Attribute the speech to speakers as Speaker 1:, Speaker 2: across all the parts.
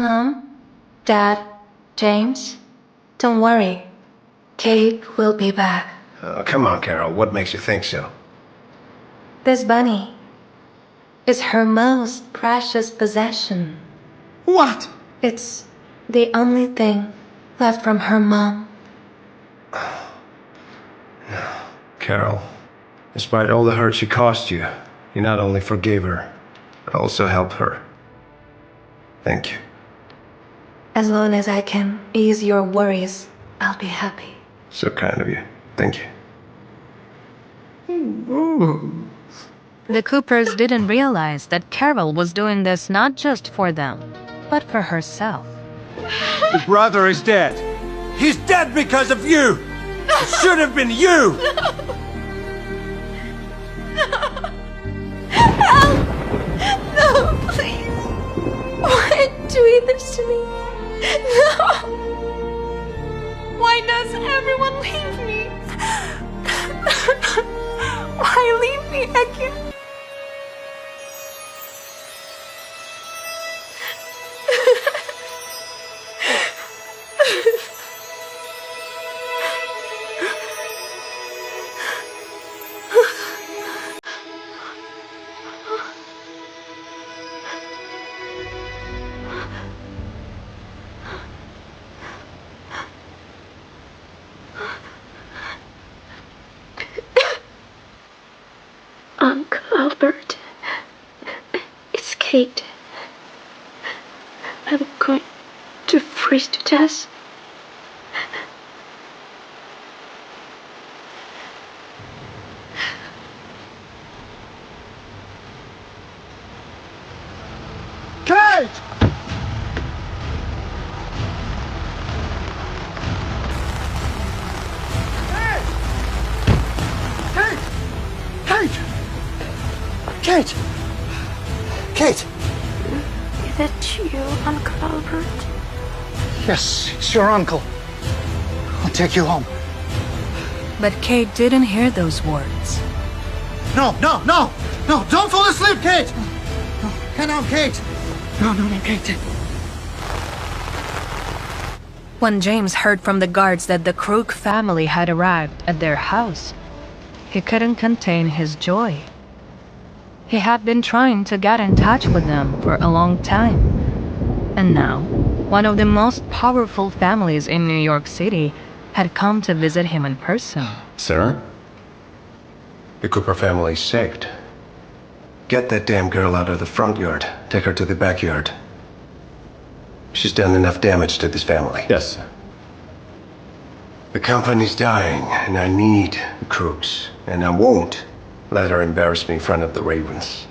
Speaker 1: Mom, Dad, James, don't worry. Kate will be back.
Speaker 2: Oh, come on, Carol. What makes you think so?
Speaker 1: This bunny is her most precious possession.
Speaker 2: What?
Speaker 1: It's the only thing left from her mom.
Speaker 2: Carol, despite all the hurt she caused you, you not only forgave her, but also helped her. Thank you.
Speaker 1: As long as I can ease your worries, I'll be happy.
Speaker 2: So kind of you. Thank you.
Speaker 3: The Coopers didn't realize that Carol was doing this not just for them, but for herself.
Speaker 4: Your brother is dead. He's dead because of you! It should have been you!
Speaker 1: Help! No, please. Why are you doing this to me? No! Why does everyone leave me? Why leave me again? Uncle Albert, it's Kate. I'm going to freeze to death.
Speaker 4: Kate! Kate! Kate!
Speaker 1: Is that you, Uncle Albert?
Speaker 4: Yes, it's your uncle. I'll take you home.
Speaker 3: But Kate didn't hear those words.
Speaker 4: No, no, no! No, don't fall asleep, Kate! No, get out, Kate! No, Kate.
Speaker 3: When James heard from the guards that the Crook family had arrived at their house, he couldn't contain his joy. He had been trying to get in touch with them for a long time. And now, one of the most powerful families in New York City had come to visit him in person.
Speaker 2: Sir? The Cooper family's saved. Get that damn girl out of the front yard. Take her to the backyard. She's done enough damage to this family.
Speaker 5: Yes, sir.
Speaker 2: The company's dying, and I need the Crooks. And I won't let her embarrass me in front of the Ravens.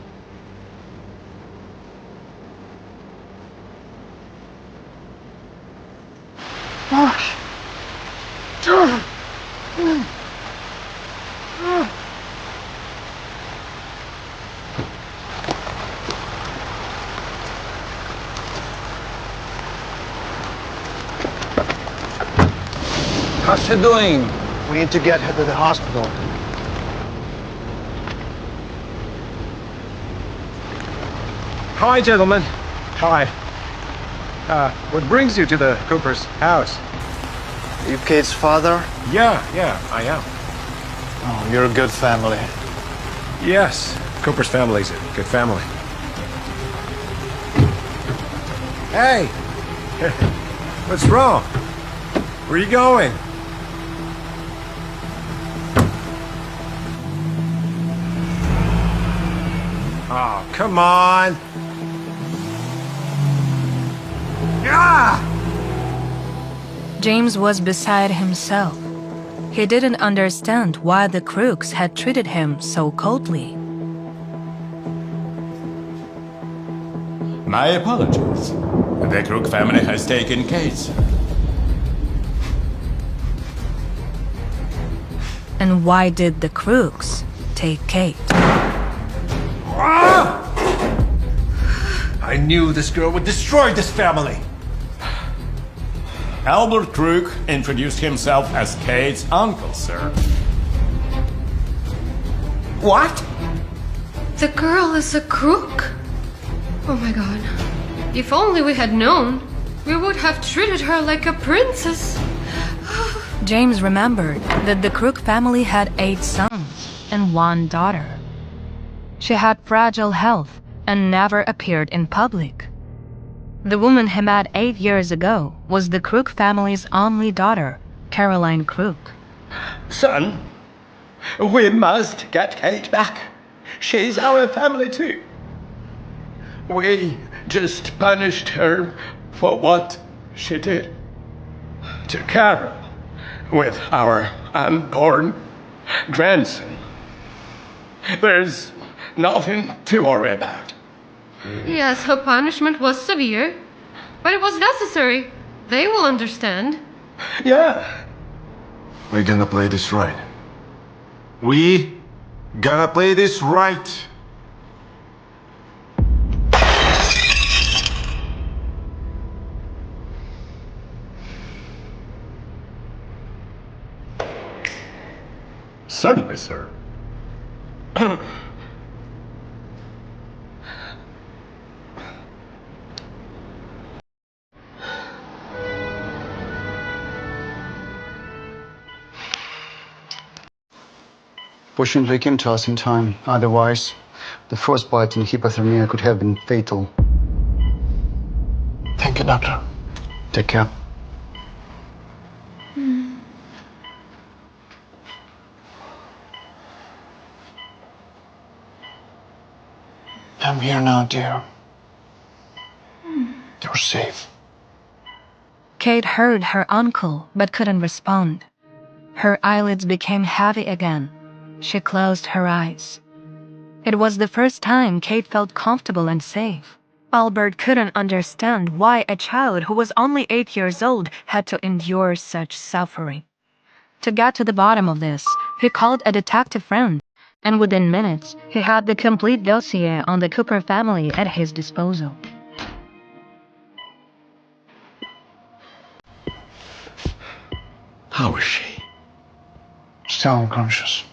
Speaker 4: How's she doing? We need to get her to the hospital.
Speaker 5: Hi, gentlemen. Hi. What brings you to the Cooper's house?
Speaker 4: You Kate's father?
Speaker 5: Yeah, I am.
Speaker 4: Oh, you're a good family.
Speaker 5: Yes, Cooper's family's a good family. Hey! What's wrong? Where are you going? Oh, come on! Ah!
Speaker 3: James was beside himself. He didn't understand why the Crooks had treated him so coldly.
Speaker 6: My apologies. The Crook family has taken Kate.
Speaker 3: And why did the Crooks take Kate?
Speaker 5: I knew this girl would destroy this family!
Speaker 6: Albert Crook introduced himself as Kate's uncle, sir.
Speaker 5: What?
Speaker 1: The girl is a crook? Oh my god. If only we had known, we would have treated her like a princess.
Speaker 3: James remembered that the Crook family had 8 sons and 1 daughter. She had fragile health and never appeared in public. The woman he met 8 years ago was the Crook family's only daughter, Caroline Crook.
Speaker 7: Son, we must get Kate back. She's our family too. We just punished her for what she did to Carol with our unborn grandson. There's nothing to worry about.
Speaker 1: Yes, her punishment was severe, but it was necessary. They will understand.
Speaker 7: Yeah.
Speaker 8: We're gonna play this right. We gonna play this right.
Speaker 7: Certainly, sir.
Speaker 4: Fortunately, he came to us in time. Otherwise, the frostbite and hypothermia could have been fatal.
Speaker 8: Thank you, doctor.
Speaker 4: Take care.
Speaker 8: I'm here now, dear. You're safe.
Speaker 3: Kate heard her uncle but couldn't respond. Her eyelids became heavy again. She closed her eyes. It was the first time Kate felt comfortable and safe. Albert couldn't understand why a child who was only 8 years old had to endure such suffering. To get to the bottom of this, he called a detective friend, and within minutes, he had the complete dossier on the Cooper family at his disposal.
Speaker 7: How is she?
Speaker 8: Still unconscious.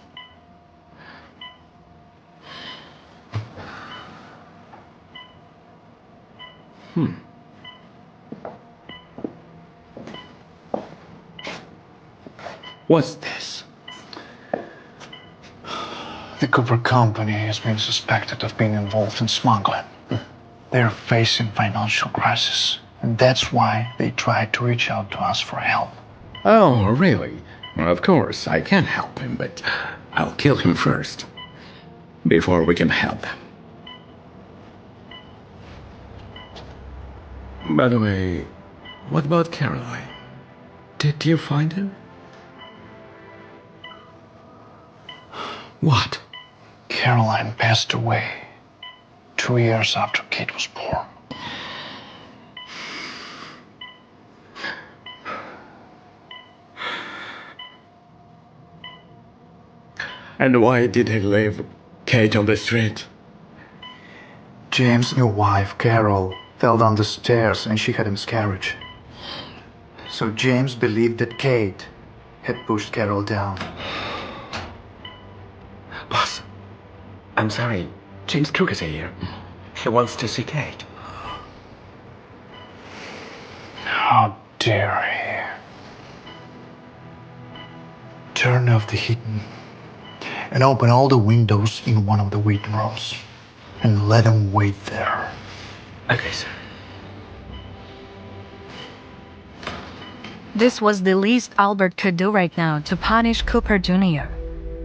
Speaker 7: What's this?
Speaker 8: The Cooper Company has been suspected of being involved in smuggling. They're facing financial crisis, and that's why they tried to reach out to us for help.
Speaker 6: Oh, really? Well, of course, I can help him, but I'll kill him first. Before we can help them. By the way, what about Caroline? Did you find her? What?
Speaker 8: Caroline passed away 2 years after Kate was born.
Speaker 6: And why did he leave Kate on the street?
Speaker 4: James' new wife, Carol, fell down the stairs and she had a miscarriage. So James believed that Kate had pushed Carol down.
Speaker 7: Boss, I'm sorry. James Crook is here. He wants to see Kate.
Speaker 8: How dare he? Turn off the heat and open all the windows in one of the waiting rooms and let him wait there.
Speaker 7: Okay, sir.
Speaker 3: This was the least Albert could do right now to punish Cooper Jr.,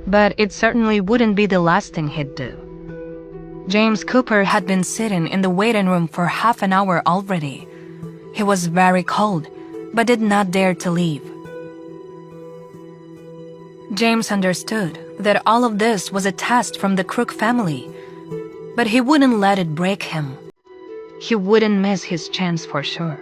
Speaker 3: but it certainly wouldn't be the last thing he'd do. James Cooper had been sitting in the waiting room for half an hour already. He was very cold, but did not dare to leave. James understood that all of this was a test from the Crook family, but he wouldn't let it break him. He wouldn't miss his chance for sure.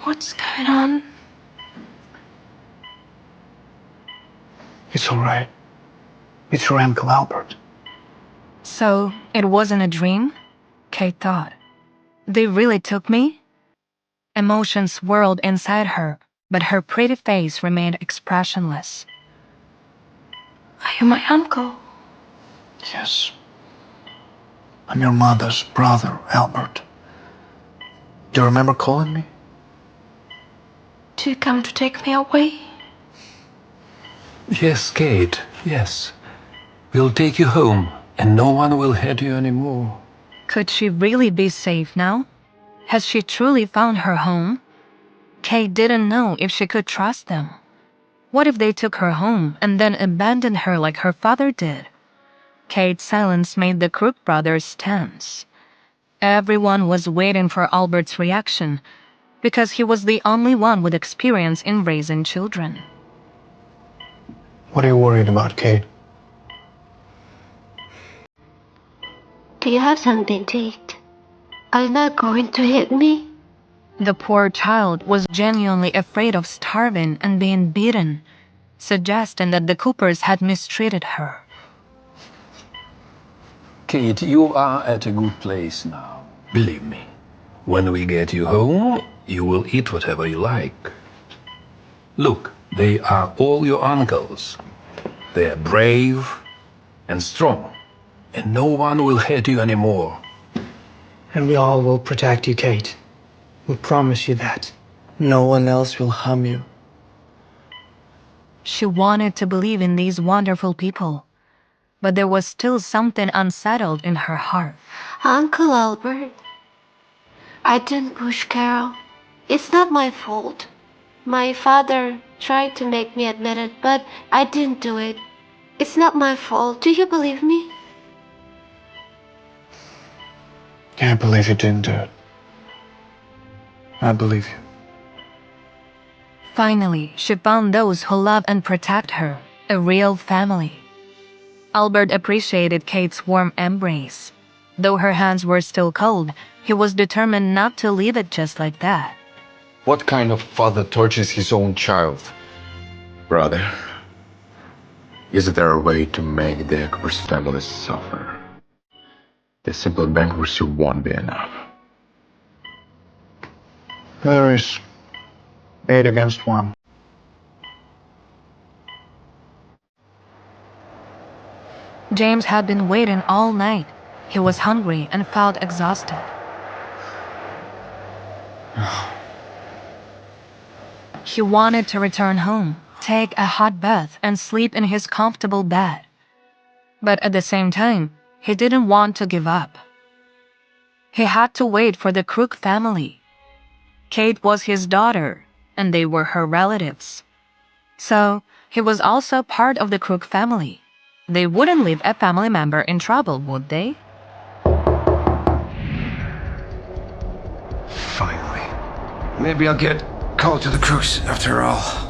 Speaker 1: What's going on?
Speaker 8: It's all right. It's your Uncle Albert.
Speaker 3: So, it wasn't a dream? Kate thought. They really took me? Emotions swirled inside her, but her pretty face remained expressionless.
Speaker 1: Are you my uncle?
Speaker 8: Yes. I'm your mother's brother, Albert. Do you remember calling me?
Speaker 1: Do you come to take me away?
Speaker 5: Yes, Kate, yes. We'll take you home, and no one will hurt you anymore.
Speaker 3: Could she really be safe now? Has she truly found her home? Kate didn't know if she could trust them. What if they took her home and then abandoned her like her father did? Kate's silence made the Crook brothers tense. Everyone was waiting for Albert's reaction, because he was the only one with experience in raising children.
Speaker 8: What are you worried about, Kate?
Speaker 1: Do you have something to eat? Are you not going to hit me?
Speaker 3: The poor child was genuinely afraid of starving and being beaten, suggesting that the Coopers had mistreated her.
Speaker 5: Kate, you are at a good place now. Believe me. When we get you home, you will eat whatever you like. Look, they are all your uncles. They are brave and strong, and no one will hurt you anymore.
Speaker 9: And we all will protect you, Kate. We promise you that. No one else will harm you.
Speaker 3: She wanted to believe in these wonderful people, but there was still something unsettled in her heart.
Speaker 1: Uncle Albert, I didn't push Carol. It's not my fault. My father tried to make me admit it, but I didn't do it. It's not my fault. Do you believe me?
Speaker 8: Can't believe you didn't do it. I believe you.
Speaker 3: Finally, she found those who love and protect her, a real family. Albert appreciated Kate's warm embrace. Though her hands were still cold, he was determined not to leave it just like that.
Speaker 10: What kind of father tortures his own child?
Speaker 6: Brother, is there a way to make the Coopers family suffer? The simple bankruptcy won't be enough.
Speaker 8: There is 8 against 1.
Speaker 3: James had been waiting all night. He was hungry and felt exhausted. He wanted to return home, take a hot bath, and sleep in his comfortable bed. But at the same time, he didn't want to give up. He had to wait for the Crook family. Kate was his daughter, and they were her relatives. So, he was also part of the Crook family. They wouldn't leave a family member in trouble, would they?
Speaker 2: Finally. Maybe I'll get called to the Crooks after all.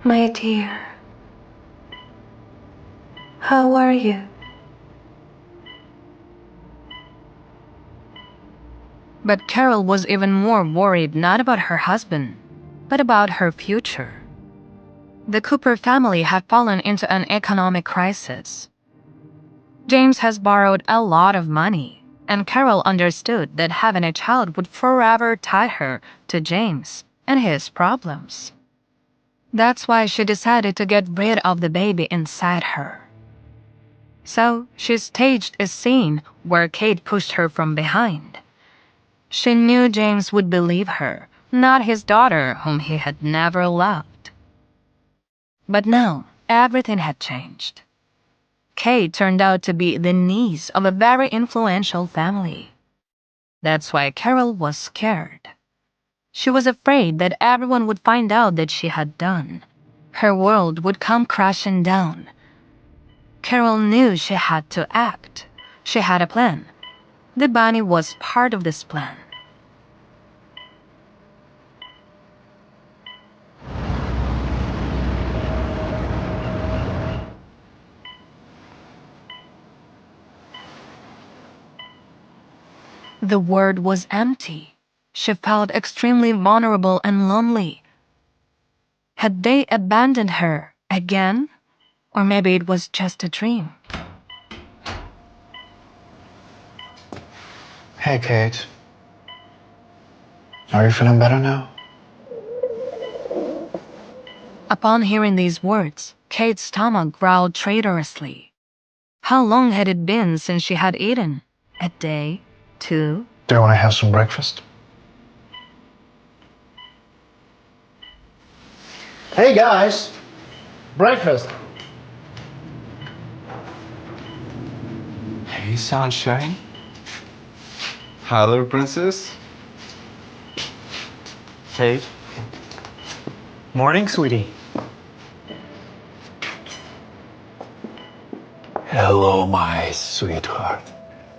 Speaker 1: My dear, how are you?
Speaker 3: But Carol was even more worried not about her husband, but about her future. The Cooper family had fallen into an economic crisis. James has borrowed a lot of money, and Carol understood that having a child would forever tie her to James and his problems. That's why she decided to get rid of the baby inside her. So she staged a scene where Kate pushed her from behind. She knew James would believe her, not his daughter whom he had never loved. But now, everything had changed. Kate turned out to be the niece of a very influential family. That's why Carol was scared. She was afraid that everyone would find out that she had done. Her world would come crashing down. Carol knew she had to act. She had a plan. The bunny was part of this plan. The ward was empty. She felt extremely vulnerable and lonely. Had they abandoned her again? Or maybe it was just a dream.
Speaker 8: Hey, Kate. Are you feeling better now?
Speaker 3: Upon hearing these words, Kate's stomach growled traitorously. How long had it been since she had eaten? A day? 2?
Speaker 8: Do you want to have some breakfast? Hey, guys. Breakfast.
Speaker 10: Hey, sunshine. Hello, princess.
Speaker 9: Kate. Morning, sweetie.
Speaker 5: Hello, my sweetheart.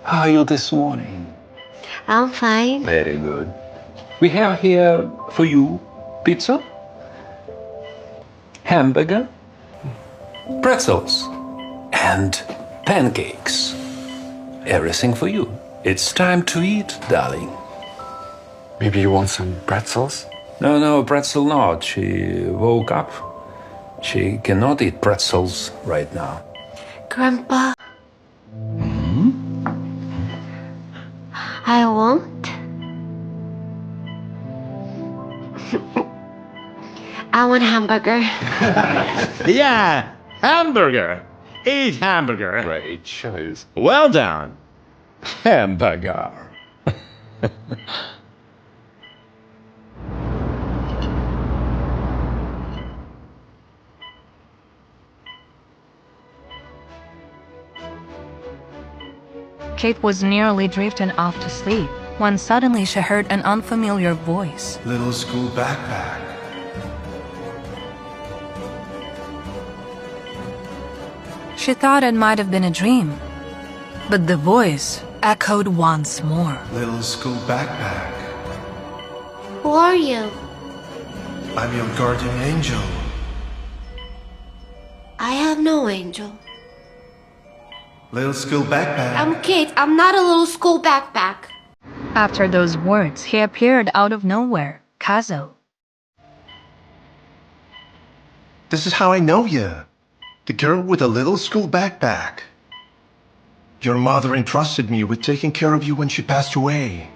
Speaker 5: How are you this morning?
Speaker 1: I'm fine.
Speaker 5: Very good. We have here for you pizza, hamburger, pretzels, and pancakes. Everything for you. It's time to eat, darling.
Speaker 10: Maybe you want some pretzels?
Speaker 5: No, pretzel not. She woke up. She cannot eat pretzels right now.
Speaker 1: Grandpa. I won't. I want hamburger.
Speaker 7: Yeah, hamburger. Eat hamburger.
Speaker 10: Great choice.
Speaker 7: Well done.
Speaker 5: Hamburger.
Speaker 3: Kate was nearly drifting off to sleep when suddenly she heard an unfamiliar voice.
Speaker 2: Little school backpack.
Speaker 3: She thought it might have been a dream, but the voice echoed once more.
Speaker 2: Little school backpack.
Speaker 1: Who are you?
Speaker 2: I'm your guardian angel.
Speaker 1: I have no angel.
Speaker 2: Little school backpack.
Speaker 1: I'm Kate. I'm not a little school backpack.
Speaker 3: After those words, he appeared out of nowhere, Kazo.
Speaker 2: This is how I know you. The girl with a little school backpack. Your mother entrusted me with taking care of you when she passed away.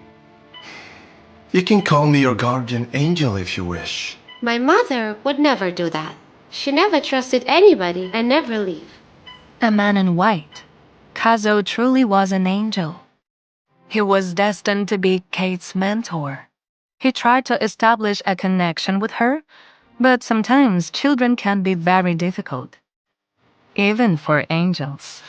Speaker 2: You can call me your guardian angel if you wish.
Speaker 1: My mother would never do that. She never trusted anybody and never leave.
Speaker 3: A man in white. Kazo truly was an angel. He was destined to be Kate's mentor. He tried to establish a connection with her, but sometimes children can be very difficult. Even for angels.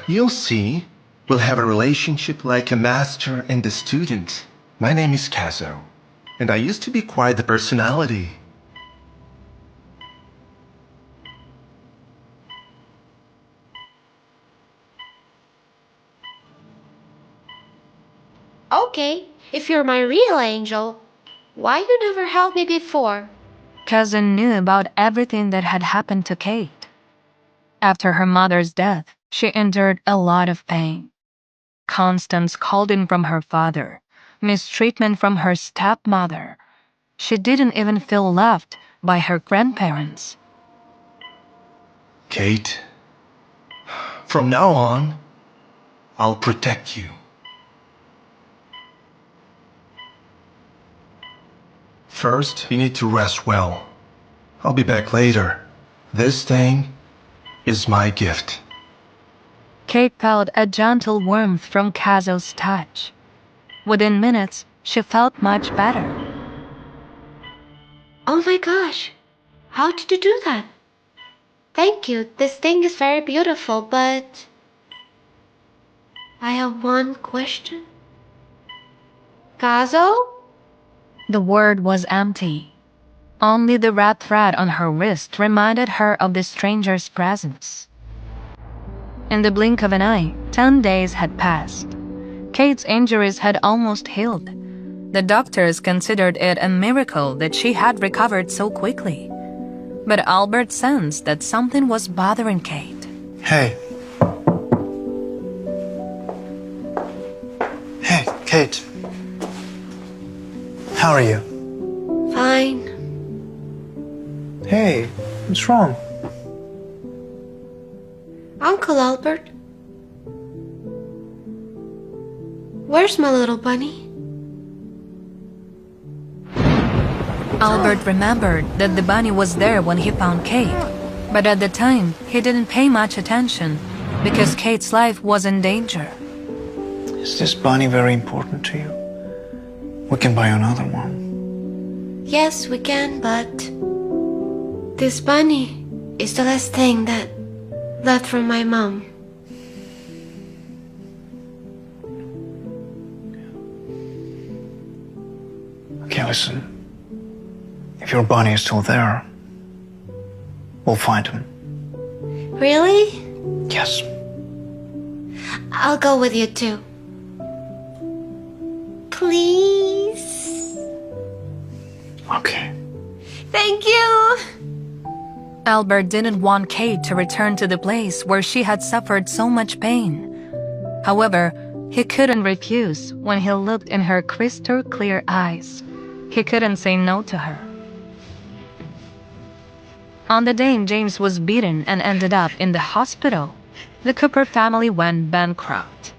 Speaker 2: You'll see. We'll have a relationship like a master and a student. My name is Kazo, and I used to be quite the personality.
Speaker 1: Okay, if you're my real angel, why you never helped me before?
Speaker 3: Kazo knew about everything that had happened to Kate. After her mother's death, she endured a lot of pain. Constant scolding from her father, mistreatment from her stepmother. She didn't even feel loved by her grandparents.
Speaker 2: Kate, from now on, I'll protect you. First, you need to rest well. I'll be back later. This thing is my gift.
Speaker 3: Kate felt a gentle warmth from Kazo's touch. Within minutes, she felt much better.
Speaker 1: Oh my gosh, how did you do that? Thank you, this thing is very beautiful, but I have one question. Kazo?
Speaker 3: The word was empty. Only the red thread on her wrist reminded her of the stranger's presence. In the blink of an eye, 10 days had passed. Kate's injuries had almost healed. The doctors considered it a miracle that she had recovered so quickly. But Albert sensed that something was bothering Kate.
Speaker 8: Hey. Hey, Kate. How are you?
Speaker 1: Fine.
Speaker 8: Hey, what's wrong?
Speaker 1: Albert? Where's my little bunny?
Speaker 3: Albert remembered that the bunny was there when he found Kate, but at the time, he didn't pay much attention because Kate's life was in danger.
Speaker 8: Is this bunny very important to you? We can buy another one.
Speaker 1: Yes, we can, but this bunny is the last thing that left from my mom.
Speaker 8: Okay, listen. If your bunny is still there, we'll find him.
Speaker 1: Really?
Speaker 8: Yes.
Speaker 1: I'll go with you too. Please?
Speaker 8: Okay.
Speaker 1: Thank you!
Speaker 3: Albert didn't want Kate to return to the place where she had suffered so much pain. However, he couldn't refuse when he looked in her crystal clear eyes. He couldn't say no to her. On the day James was beaten and ended up in the hospital, the Cooper family went bankrupt.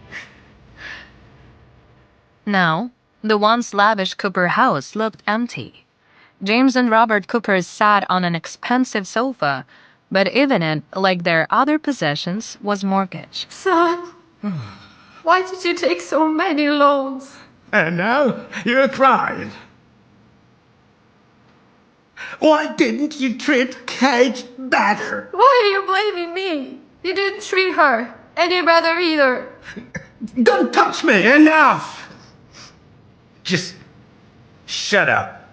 Speaker 3: Now, the once lavish Cooper house looked empty. James and Robert Cooper sat on an expensive sofa, but even it, like their other possessions, was mortgaged.
Speaker 1: Son, why did you take so many loans?
Speaker 7: And now you're crying. Why didn't you treat Kate better?
Speaker 1: Why are you blaming me? You didn't treat her, and your brother either.
Speaker 7: Don't touch me! Enough! Just shut up.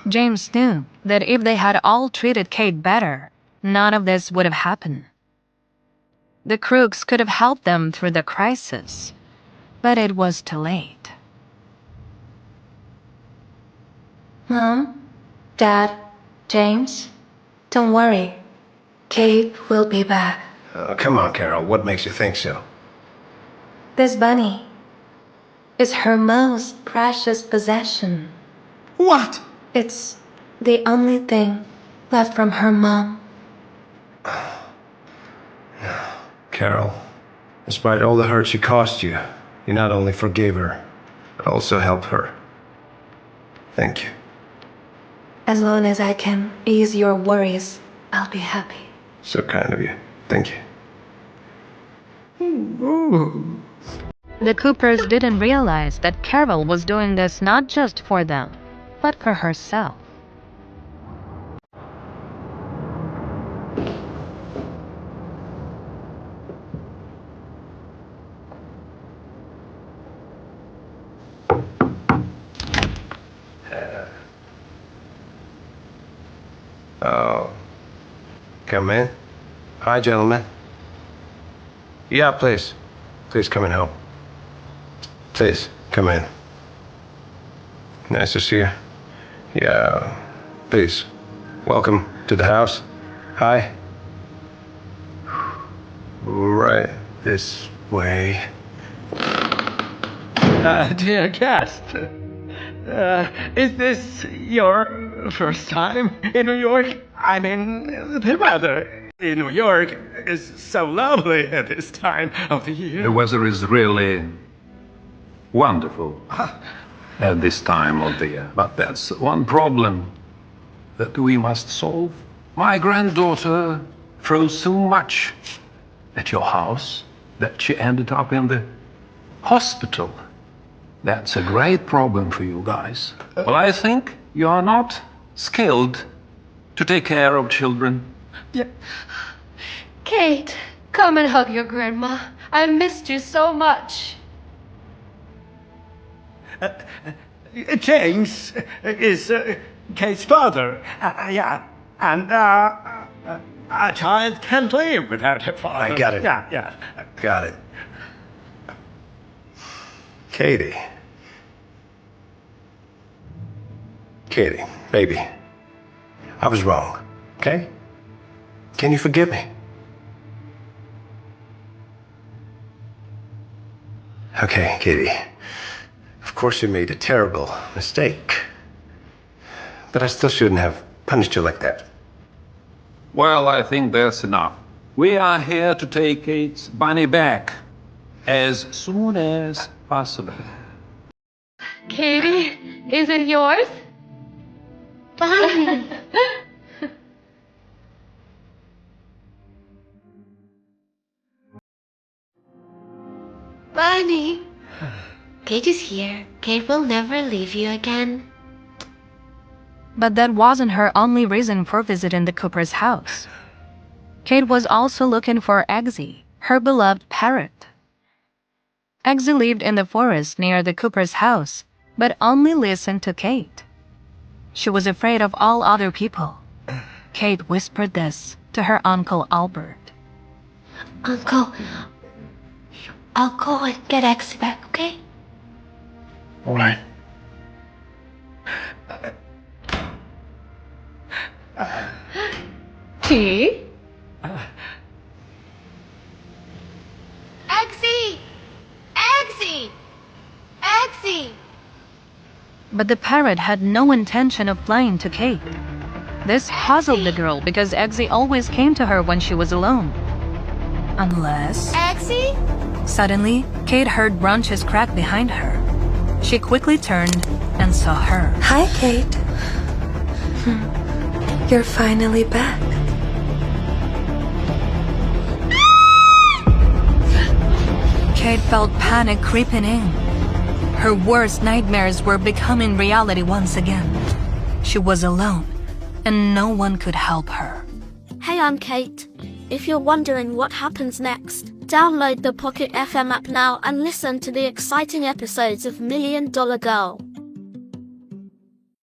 Speaker 3: James knew that if they had all treated Kate better, none of this would have happened. The Crooks could have helped them through the crisis, but it was too late.
Speaker 1: Mom, Dad, James, don't worry. Kate will be back.
Speaker 2: Oh, come on, Carol. What makes you think so?
Speaker 1: This bunny is her most precious possession.
Speaker 7: What?
Speaker 1: It's the only thing left from her mom.
Speaker 2: Carol, despite all the hurt she caused you, you not only forgave her, but also helped her. Thank you.
Speaker 1: As long as I can ease your worries, I'll be happy.
Speaker 2: So kind of you. Thank you.
Speaker 3: The Coopers didn't realize that Carol was doing this not just for them, but for herself.
Speaker 2: Oh. Come in. Hi, gentlemen. Yeah, please. Please come and help. Please, come in. Nice to see you. Yeah, please. Welcome to the house. Hi. Right this way.
Speaker 7: Dear guest, is this your first time in New York? I mean, the weather in New York is so lovely at this time of the year.
Speaker 5: The weather is really wonderful at this time of the year. But that's one problem that we must solve. My granddaughter froze so much at your house that she ended up in the hospital. That's a great problem for you guys. Well, I think you are not skilled to take care of children.
Speaker 7: Yeah.
Speaker 1: Kate, come and hug your grandma. I missed you so much.
Speaker 7: James is Kate's father. Yeah. And a child can't live without her father.
Speaker 2: I got it.
Speaker 7: Yeah.
Speaker 2: Got it. Katie. Katie, baby. I was wrong, okay? Can you forgive me? Okay, Katie. Of course you made a terrible mistake. But I still shouldn't have punished you like that.
Speaker 5: Well, I think that's enough. We are here to take Kate's bunny back as soon as possible.
Speaker 1: Katie, is it yours? Bunny. Bunny. Kate is here. Kate will never leave you again.
Speaker 3: But that wasn't her only reason for visiting the Cooper's house. Kate was also looking for Eggsy, her beloved parrot. Eggsy lived in the forest near the Cooper's house, but only listened to Kate. She was afraid of all other people. Kate whispered this to her Uncle Albert.
Speaker 1: Uncle, I'll go and get Eggsy back, okay?
Speaker 8: All right.
Speaker 1: Tea? Eggsy! Eggsy! Eggsy!
Speaker 3: But the parrot had no intention of flying to Kate. This puzzled the girl because Eggsy always came to her when she was alone. Unless...
Speaker 1: Eggsy?
Speaker 3: Suddenly, Kate heard branches crack behind her. She quickly turned and saw her.
Speaker 11: Hi, Kate. You're finally back.
Speaker 3: Kate felt panic creeping in. Her worst nightmares were becoming reality once again. She was alone, and no one could help her.
Speaker 12: Hey, I'm Kate. If you're wondering what happens next, download the Pocket FM app now and listen to the exciting episodes of $1 Million Girl.